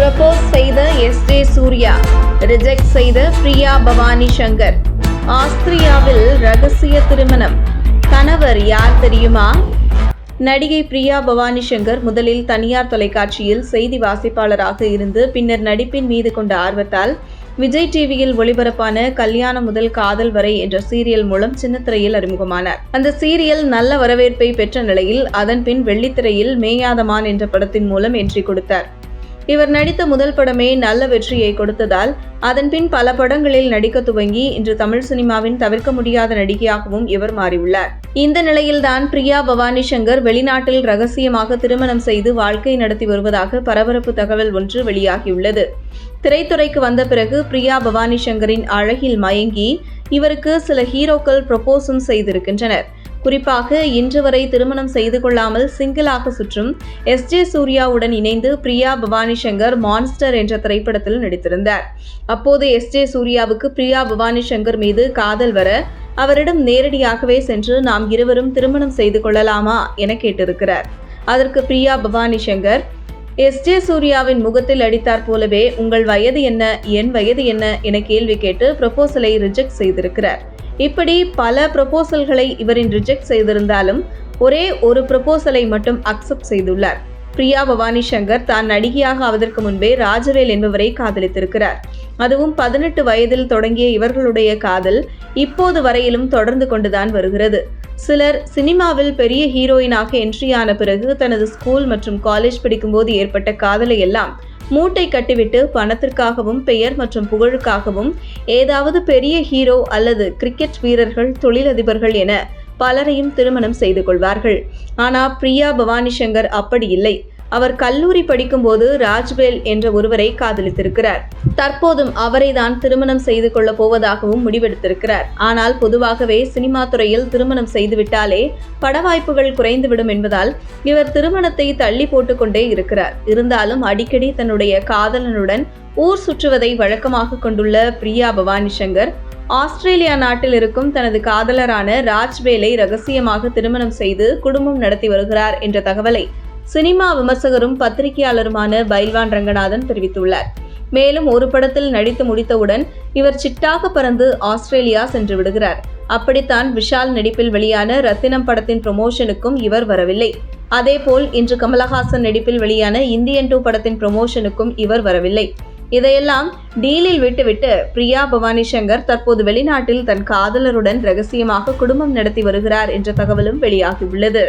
Propose செய்த S J. Surya, reject செய்த பிரியா பவானி சங்கர். ஆஸ்திரியாவில் ரகசிய திருமணம். கணவர் யார் தெரியுமா? நடிகை பிரியா பவானி சங்கர் முதலில் தனியார் தொலைக்காட்சியில் செய்தி வாசிப்பாளராக இருந்து பின்னர் நடிப்பின் மீது கொண்ட ஆர்வத்தால் விஜய் டிவியில் ஒளிபரப்பான கல்யாணம் முதல் காதல் வரை என்ற சீரியல் மூலம் சின்னத்திரையில் அறிமுகமானார். அந்த சீரியல் நல்ல வரவேற்பை பெற்ற நிலையில் அதன் பின் வெள்ளித்திரையில் மேயாதமான் என்ற படத்தின் மூலம் என்ட்ரி கொடுத்தார். இவர் நடித்த முதல் படமே நல்ல வெற்றியை கொடுத்ததால் அதன் பின் பல படங்களில் நடிக்க துவங்கி இன்று தமிழ் சினிமாவின் தவிர்க்க முடியாத நடிகையாகவும் இவர் மாறியுள்ளார். இந்த நிலையில்தான் பிரியா பவானி சங்கர் வெளிநாட்டில் ரகசியமாக திருமணம் செய்து வாழ்க்கை நடத்தி வருவதாக பரபரப்பு தகவல் ஒன்று வெளியாகியுள்ளது. திரைத்துறைக்கு வந்த பிறகு பிரியா பவானி சங்கரின் அழகில் மயங்கி இவருக்கு சில ஹீரோக்கள் ப்ரப்போஸும் செய்திருக்கின்றனர். குறிப்பாக இன்று வரை திருமணம் செய்து கொள்ளாமல் சிங்கிளாக சுற்றும் எஸ்.ஜே. சூர்யாவுடன் இணைந்து பிரியா பவானி சங்கர் மான்ஸ்டர் என்ற திரைப்படத்தில் நடித்திருந்தார். அப்போது எஸ்.ஜே. சூர்யாவுக்கு பிரியா பவானி சங்கர் மீது காதல் வர அவரிடம் நேரடியாகவே சென்று நாம் இருவரும் திருமணம் செய்து கொள்ளலாமா என கேட்டிருக்கிறார். அதற்கு பிரியா பவானி சங்கர் எஸ்.ஜே. சூர்யாவின் முகத்தில் அடித்தார் போலவே உங்கள் வயது என்ன, என் வயது என்ன என கேள்வி கேட்டு ப்ரப்போசலை ரிஜெக்ட் செய்திருக்கிறார். இப்படி பல ப்ரப்போசல்களை இவரின் ரிஜெக்ட் செய்திருந்தாலும் ஒரே ஒரு ப்ரப்போசலை மட்டும் அக்செப்ட் செய்துள்ளார். பிரியா பவானி சங்கர் தான் நடிகையாக ஆவதற்கு முன்பே ராஜவேல் என்பவரை காதலித்திருக்கிறார். அதுவும் 18 வயதில் தொடங்கிய இவர்களுடைய காதல் இப்போது வரையிலும் தொடர்ந்து கொண்டுதான் வருகிறது. சிலர் சினிமாவில் பெரிய ஹீரோயினாக என்ட்ரியான பிறகு தனது ஸ்கூல் மற்றும் காலேஜ் படிக்கும்போது ஏற்பட்ட காதலை எல்லாம் மூட்டை கட்டிவிட்டு பணத்திற்காகவும் பெயர் மற்றும் புகழுக்காகவும் ஏதாவது பெரிய ஹீரோ அல்லது கிரிக்கெட் வீரர்கள், தொழிலதிபர்கள் என பலரையும் திருமணம் செய்து கொள்வார்கள். ஆனால் பிரியா பவானி சங்கர் அப்படி இல்லை. அவர் கல்லூரி படிக்கும்போது ராஜ்வேல் என்ற ஒருவரை காதலித்திருக்கிறார். தற்போதும் அவரை தான் திருமணம் செய்து கொள்ள போவதாகவும் முடிவெடுத்திருக்கிறார். ஆனால் பொதுவாகவே சினிமா துறையில் திருமணம் செய்துவிட்டாலே பட வாய்ப்புகள் குறைந்துவிடும் என்பதால் இவர் திருமணத்தை தள்ளி போட்டுக்கொண்டே இருக்கிறார். இருந்தாலும் அடிக்கடி தன்னுடைய காதலனுடன் ஊர் சுற்றுவதை வழக்கமாக கொண்டுள்ள பிரியா பவானி சங்கர் ஆஸ்திரேலியா நாட்டில் இருக்கும் தனது காதலரான ராஜ்வேலை ரகசியமாக திருமணம் செய்து குடும்பம் நடத்தி வருகிறார் என்ற தகவலை சினிமா விமர்சகரும் பத்திரிகையாளருமான பைல்வான் ரங்கநாதன் தெரிவித்துள்ளார். மேலும் ஒரு படத்தில் நடித்து முடித்தவுடன் இவர் சிட்டாக பறந்து ஆஸ்திரேலியா சென்று விடுகிறார். அப்படித்தான் விஷால் நடிப்பில் வெளியான ரத்தினம் படத்தின் ப்ரமோஷனுக்கும் இவர் வரவில்லை. அதேபோல் இன்று கமலஹாசன் நடிப்பில் வெளியான இந்தியன் 2 படத்தின் ப்ரமோஷனுக்கும் இவர் வரவில்லை. இதையெல்லாம் டீலில் விட்டுவிட்டு பிரியா பவானி சங்கர் தற்போது வெளிநாட்டில் தன் காதலருடன் ரகசியமாக குடும்பம் நடத்தி வருகிறார் என்ற தகவலும் வெளியாகியுள்ளது.